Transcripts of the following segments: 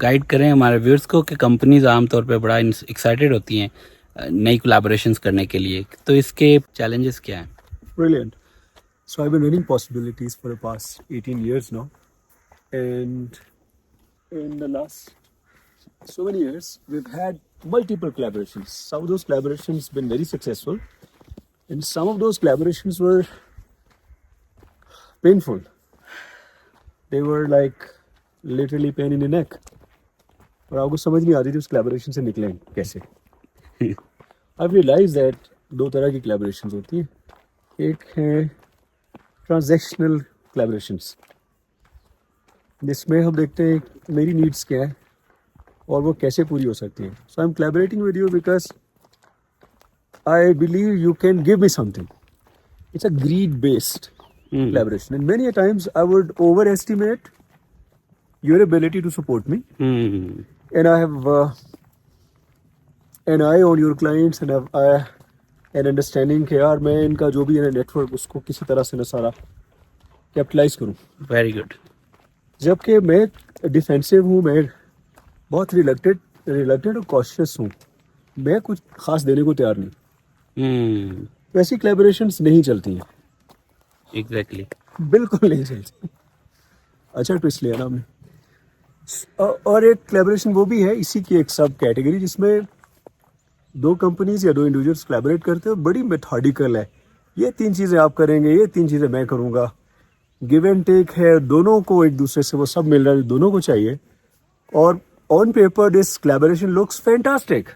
Guide करें हमारे viewers को कि कंपनीज आमतौर पे बड़ा एक्साइटेड होती हैं नई कोलैबोरेशंस करने के लिए, तो इसके चैलेंजेस क्या हैं? Brilliant. So I've been running possibilities for the past 18 years now. And in the last so many years, we've had multiple collaborations. Some of those collaborations have been very successful. And some of those collaborations were painful. They were like literally pain in the neck. और आपको समझ नहीं आ रही थी उस collaboration से निकलें कैसे. I've realized that दो तरह की collaborations होती हैं. एक है ट्रांजैक्शनल कोलैबोरेशंस, जिसमें हम देखते हैं मेरी नीड्स क्या है और वो कैसे पूरी हो सकती हैं. So I am collaborating with you because I believe you can give me something. It's a greed based collaboration, and many a times I would overestimate your ability to support me, and I have an eye on your clients and have an understanding कि यार मैं इनका जो भी है network उसको किसी तरह से न सारा कैपिटलाइज करूं. Very good. जबकि मैं डिफेंसिव हूं, मैं बहुत रिलक्टेड और कॉशियस हूं, मैं कुछ खास देने को तैयार नहीं. वैसी कोलैबोरेशंस नहीं चलती हैं. एग्जैक्टली. बिल्कुल नहीं चलती. अच्छा ट्विस्ट लिया ना हमने. और एक कोलैबोरेशन वो भी है इसी की एक सब कैटेगरी, जिसमें दो कंपनीज या दो इंडिविजुअल्स कोलैबोरेट करते हैं. बड़ी मेथोडिकल है. ये 3 चीज़ें आप करेंगे, ये 3 चीज़ें मैं करूँगा. गिव एंड टेक है, दोनों को एक दूसरे से वो सब मिल रहा है, दोनों को चाहिए. और on paper this collaboration looks fantastic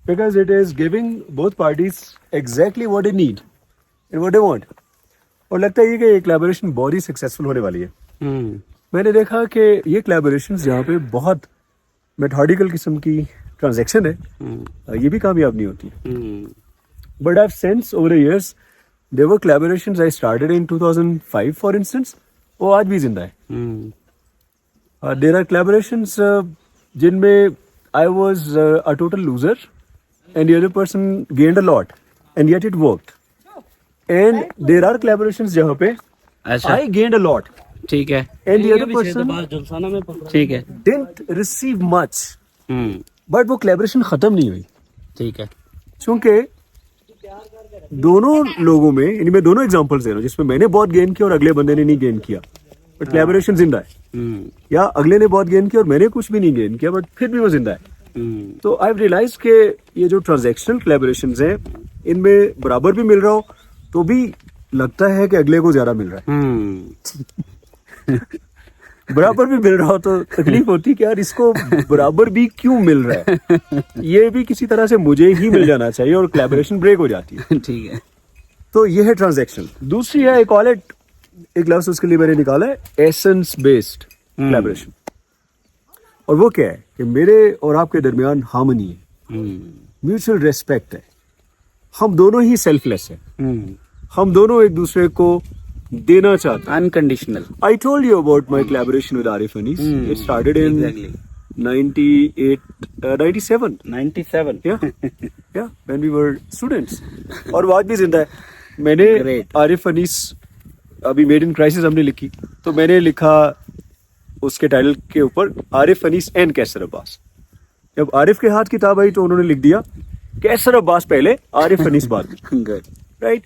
because it is giving both parties exactly what they need and what they want. और लगता है कि ये कोलैबोरेशन बहुत ही सक्सेसफुल होने वाली है. मैंने देखा कि ये कोलैबोरेशंस जहाँ पे बहुत मेथोडिकल किस्म की ट्रांजैक्शन है, ये भी कामयाब नहीं होती. But I have sense over the years there were collaborations I started in 2005 for instance, वो आज भी जिंदा है. देयर आर कोलैबोरेशंस जिनमें I was a total loser and the other person gained a lot and yet it worked. And there are collaborations जहाँ पे I gained a lot, ठीक है, एंड द अदर पर्सन ठीक है, didn't receive much, but वो collaboration खत्म नहीं हुई. ठीक है. क्योंकि दोनों लोगों में, इनमें दोनों एग्जांपल्स दे रहा हूं जिसमें मैंने बहुत गेन किया और अगले बंदे ने नहीं गेन किया, बट कोलैबोरेशन जिंदा है. या अगले ने बहुत गेन किया और मैंने कुछ भी नहीं गेन किया, बट फिर भी वो जिंदा है. तो आई हैव रियलाइज के ये जो ट्रांजैक्शनल कोलैबोरेशंस हैं, इनमें बराबर भी मिल रहा हो तो भी लगता है कि अगले को ज्यादा मिल रहा है. बराबर भी मिल रहा हो तो तकलीफ होती कि यार इसको बराबर भी क्यों मिल रहा है, ये भी किसी तरह से मुझे ही मिल जाना चाहिए, और कोलैबोरेशन ब्रेक हो जाती है. ठीक है. तो ये है ट्रांजैक्शन. दूसरी है, एक कॉल इट, एक लफ्ज उसके लिए मैंने निकाला है, एसेंस बेस्ड कोलैबोरेशन. और वो क्या है कि मेरे और आपके दरमियान हार्मनी है, म्यूचुअल रेस्पेक्ट है, हम दोनों ही सेल्फलेस है, हम दोनों एक दूसरे को देना चाहते हैं, unconditional. I told you about my collaboration with Arif Anis. It started in 97. Yeah, when we were students. और वो आज भी जिंदा है. मैंने आरिफ अनीस, अभी मेड इन क्राइसिस हमने लिखी, तो मैंने लिखा उसके टाइटल के ऊपर आरिफ अनीस एंड कैसर अब्बास. जब आरिफ के हाथ किताब आई तो उन्होंने लिख दिया कैसर अब्बास पहले, आरिफ अनीस बाद. Right.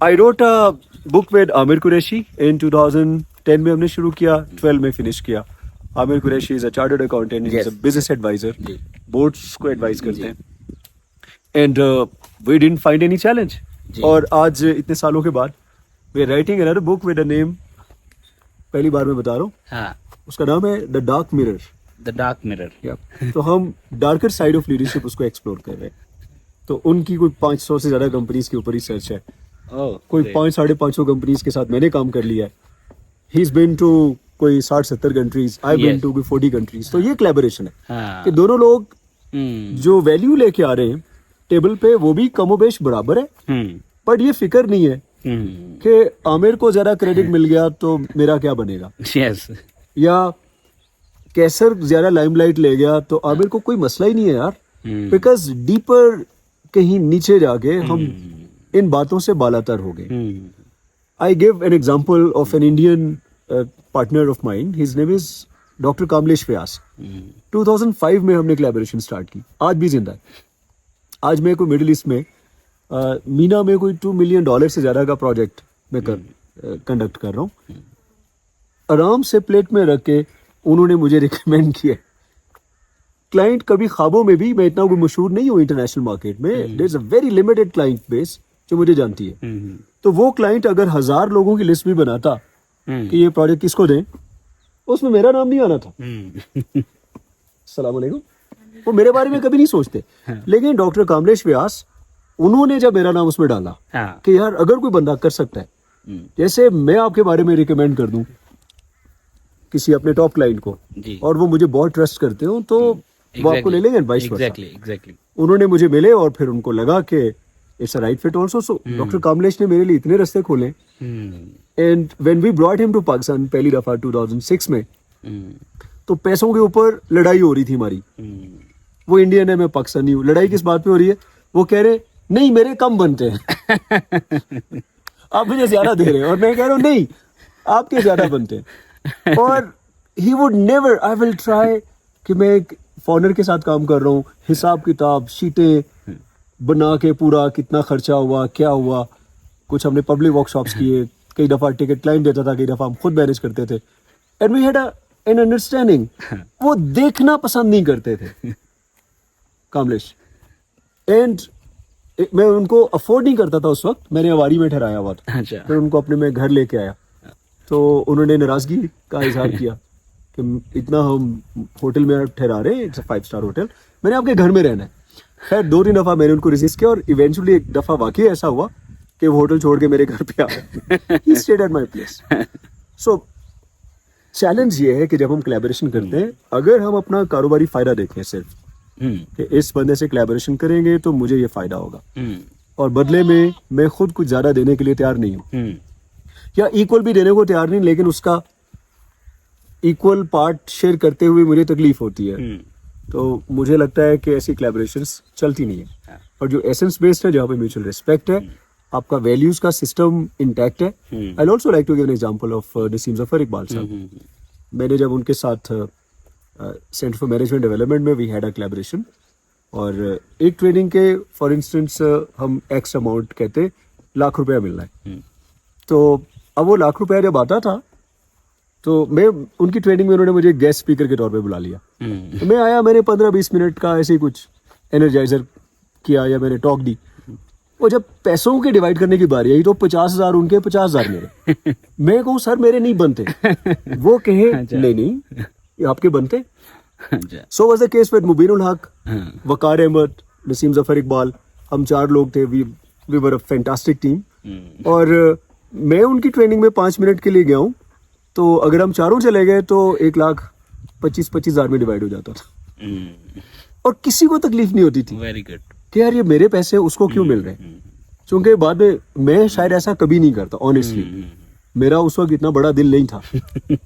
I wrote a book with Aamir Qureshi in 2010 में हमने शुरू किया, 12 में फिनिश किया. Aamir Qureshi is a chartered accountant, is a business advisor, boards को एडवाइस करते हैं. And we didn't find any challenge. और आज इतने सालों के बाद we are writing another book with a name, पहली बार मैं बता रहा हूँ. हाँ. उसका नाम है the dark mirror. The dark mirror. तो हम डार्कर साइड ऑफ लीडरशिप उसको एक्सप्लोर कर रहे हैं. तो उनकी कोई 500 से ज्यादा कंपनीज के ऊपर रिसर्च है. कोई 500-550 कंपनीज के साथ मैंने काम कर लिया है. ही इज बीन टू कोई 60-70 countries, I been to 40 countries. तो ये कोलैबोरेशन है कि दोनों लोग जो वैल्यू लेके आ रहे हैं टेबल पे वो भी कमोबेश बराबर है. बट ये फिक्र नहीं है कि आमिर को ज्यादा क्रेडिट मिल गया तो मेरा क्या बनेगा, या कैसर ज्यादा लाइमलाइट ले गया तो आमिर को कोई मसला ही नहीं है यार. बिकॉज डीपर कहीं नीचे जाके हम इन बातों से बालातर हो गए. I give an example of an Indian partner of mine. His name is doctor Kamlesh Vyas. 2005 में हमने कोलैबोरेशन स्टार्ट की, आज भी जिंदा है। आज मैं कोई मिडिल ईस्ट में मीना में कोई $2 मिलियन से ज़्यादा का प्रोजेक्ट मैं कंडक्ट कर रहा हूँ। आराम से प्लेट में रख के उन्होंने मुझे रिकमेंड किया। क्लाइंट कभी ख्वाबों में भी, मैं इतना कोई मशहूर नहीं हूँ इंटरनेशनल मार्केट में, there is a very limited client base जो मुझे जानती है। तो वो क्लाइंट अगर 1000 लोगों की लिस्ट भी बनाता कि ये प्रोजेक्ट किसको दें, उसमें मेरा नाम नहीं आना था। अस्सलाम वालेकुम। वो मेरे बारे में कभी नहीं सोचते। लेकिन डॉक्टर कमलेश व्यास, उन्होंने जब मेरा नाम उसमें डाला कि यार अगर कोई बंदा कर सकता है, जैसे मैं आपके बारे में रिकमेंड कर दूं किसी अपने टॉप क्लाइंट को और वो मुझे बहुत ट्रस्ट करते हो, तो वो आपको ले लेंगे। एग्जैक्टली उन्होंने मुझे मिले और फिर उनको लगा कि it's a right fit also. So doctor Kamlesh ने मेरे लिए इतने रास्ते खोले। And when we brought him to Pakistan पहली दफा 2006 में, तो पैसों के ऊपर लड़ाई हो रही थी हमारी। वो इंडियन है, मैं पाकिस्तानी हूँ। लड़ाई किस बात पे हो रही है? वो कह रहे नहीं मेरे कम बनते हैं आप मुझे ज्यादा दे रहे हैं, और मैं कह रहा हूँ नहीं आपके ज्यादा बनते हैं। और he would never, I will try कि मैं एक फॉरनर के साथ काम कर रहा हूँ, हिसाब किताब शीटें बना के पूरा कितना खर्चा हुआ क्या हुआ। कुछ हमने पब्लिक वर्कशॉप्स किए, कई दफा टिकट क्लाइंट देता था, कई दफा हम खुद मैनेज करते थे। And we had an understanding. वो देखना पसंद नहीं करते थे कमलेश। एंड मैं उनको अफोर्ड नहीं करता था उस वक्त, मैंने अवारी में ठहराया हुआ था। अच्छा। फिर उनको अपने में घर लेके आया, तो उन्होंने नाराजगी का इजहार किया कि इतना हम होटल में ठहरा रहे हैं, इट्स अ 5 स्टार होटल, मैंने आपके घर में रहना है। खैर 2-3 दफा मैंने उनको रेजिस्ट किया और इवेंचुअली एक दफा वाकई ऐसा हुआ कि वो होटल छोड़ के मेरे घर पे आ गए। He stayed at my place. So challenge ये है कि जब हम कोलैबोरेशन करते हैं, अगर हम अपना कारोबारी फायदा देखें सिर्फ कि इस बंदे से कोलैबोरेशन करेंगे तो मुझे ये फायदा होगा, और बदले में मैं खुद कुछ ज्यादा देने के लिए तैयार नहीं हूँ, या इक्वल भी देने को तैयार नहीं, लेकिन उसका इक्वल पार्ट शेयर करते हुए मुझे तकलीफ होती है, तो मुझे लगता है कि ऐसी कोलैबोरेशंस चलती नहीं है। और जो एसेंस बेस्ड है, जहाँ पे म्यूचुअल रिस्पेक्ट है, आपका वैल्यूज का सिस्टम इंटैक्ट है। I also like to give an example of Naseem Zafar Iqbal साहब। मैंने जब उनके साथ सेंटर फॉर मैनेजमेंट डेवलपमेंट में वी हैड अ कोलैबोरेशन, और एक ट्रेनिंग के फॉर इंस्टेंस हम एक्स अमाउंट कहते ₹1,00,000 मिल रहा है। तो अब वो ₹1,00,000 जब आता था, तो मैं उनकी ट्रेनिंग में उन्होंने मुझे गेस्ट स्पीकर के तौर पे बुला लिया। तो मैं आया, मैंने 15-20 मिनट का ऐसे ही कुछ एनर्जाइजर किया या मैंने टॉक दी। वो जब पैसों के डिवाइड करने की बारी आई, तो 50,000 उनके, 50,000 मेरे। मैं कहूँ सर मेरे नहीं बनते। वो कहे नहीं ये आपके बनते। So was the case with Mubinul Haq, Waqar Ahmad, Naseem Zafar Iqbal. हम 4 लोग थे, we were a fantastic team. और मैं उनकी ट्रेनिंग में 5 मिनट के लिए गया हूँ, तो अगर हम चारों चले गए तो 1,25,000 में डिवाइड हो जाता था, और किसी को तकलीफ नहीं होती थी। वेरी गुड कि यार ये मेरे पैसे उसको क्यों मिल रहे हैं। क्योंकि बाद में मैं शायद ऐसा कभी नहीं करता, ऑनेस्टली। मेरा उस वक्त इतना बड़ा दिल नहीं था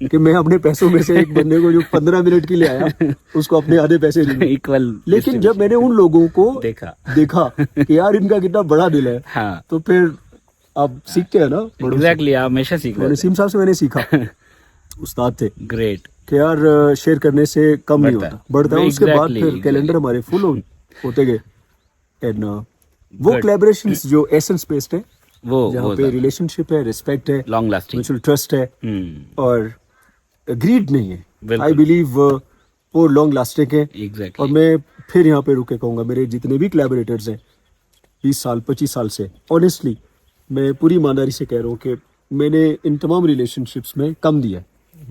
कि मैं अपने पैसों में से एक बंदे को जो 15 मिनट के लिए आया उसको अपने आधे पैसे दूं। इक्वल। लेकिन जब मैंने उन लोगों को देखा कि यार इनका कितना बड़ा दिल है, हाँ। तो फिर आप सीखते हैं ना। एग्जैक्टली, आप हमेशा सीख रहे हैं। नसीम साहब से मैंने सीखा, उस्ताद थे। ग्रेट। कि यार शेयर करने से कम नहीं होता, बढ़ता है। उसके बाद फिर कैलेंडर हमारे फुल होते गए। एंड वो कोलैबोरेशंस जो एसेंस बेस्ड है, जहाँ पे रिलेशनशिप है, रिस्पेक्ट है, लॉन्ग लास्टिंग, म्यूचुअल ट्रस्ट है, और ग्रीड नहीं है। आई बिलीव वो लॉन्ग लास्टिंग है। Exactly. और मैं फिर यहाँ पे रुके कहूँगा, मेरे जितने भी कोलैबोरेटर्स हैं 20 साल 25 साल से, ऑनेस्टली मैं पूरी ईमानदारी से कह रहा हूँ कि मैंने इन तमाम रिलेशनशिप्स में कम दिया।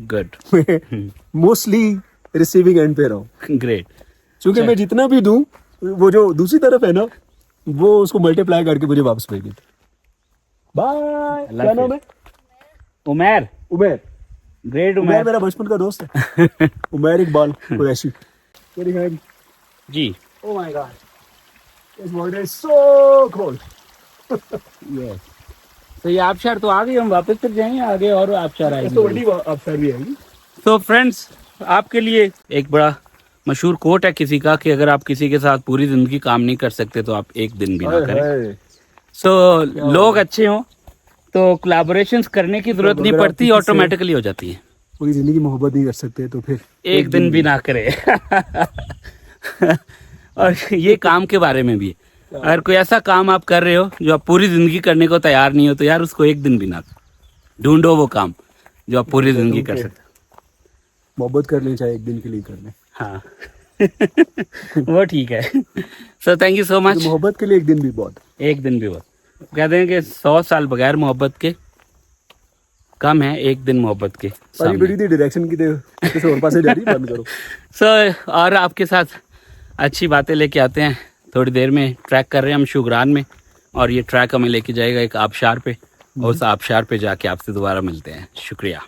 गुड। मैं मोस्टली रिसीविंग एंड पे रहा हूँ। ग्रेट। क्योंकि मैं जितना भी दूं, वो जो दूसरी तरफ है ना, वो उसको मल्टीप्लाई करके मुझे वापस भेज देते। बाय। क्या नाम है? उमैर। ग्रेट। उमैर मेरा बचपन का दोस्त है। उमैर इकबाल कुरैशी। जी। Oh my god, this water is so cold. Yes. तो ये आबशार तो आ गई, हम वापस फिर जाएंगे आगे और आबशार आएगी। तो बड़ी आबशार भी आएगी। तो फ्रेंड्स, आपके लिए एक बड़ा मशहूर कोट है किसी का कि अगर आप किसी के साथ पूरी जिंदगी काम नहीं कर सकते तो आप एक दिन भी ना करें। सो लोग अच्छे हों तो कोलैबोरेशंस करने की जरूरत नहीं पड़ती, ऑटोमेटिकली हो जाती है। पूरी जिंदगी मोहब्बत नहीं कर सकते तो फिर एक दिन भी ना करे। और ये काम के बारे में भी है, अगर कोई ऐसा काम आप कर रहे हो जो आप पूरी जिंदगी करने को तैयार नहीं हो तो यार उसको एक दिन भी ना ढूंढो वो काम जो आप पूरी जिंदगी कर सकते हो। मोहब्बत कर लें चाहे एक दिन के लिए कर लें। हाँ। वो ठीक है। So thank you so much. मोहब्बत के लिए एक दिन भी बहुत। एक दिन भी बहुत, कहते हैं कि 100 साल बगैर मोहब्बत के कम है एक दिन मोहब्बत के सारी बड़ी दी डायरेक्शन की किसी और पासे जा रही बंद करो। सो और आपके साथ अच्छी बातें लेके आते हैं। थोड़ी देर में ट्रैक कर रहे हैं हम शुगरान में, और ये ट्रैक हमें लेके जाएगा एक आबशार पे, और उस आबशार पे जाके आपसे दोबारा मिलते हैं। शुक्रिया।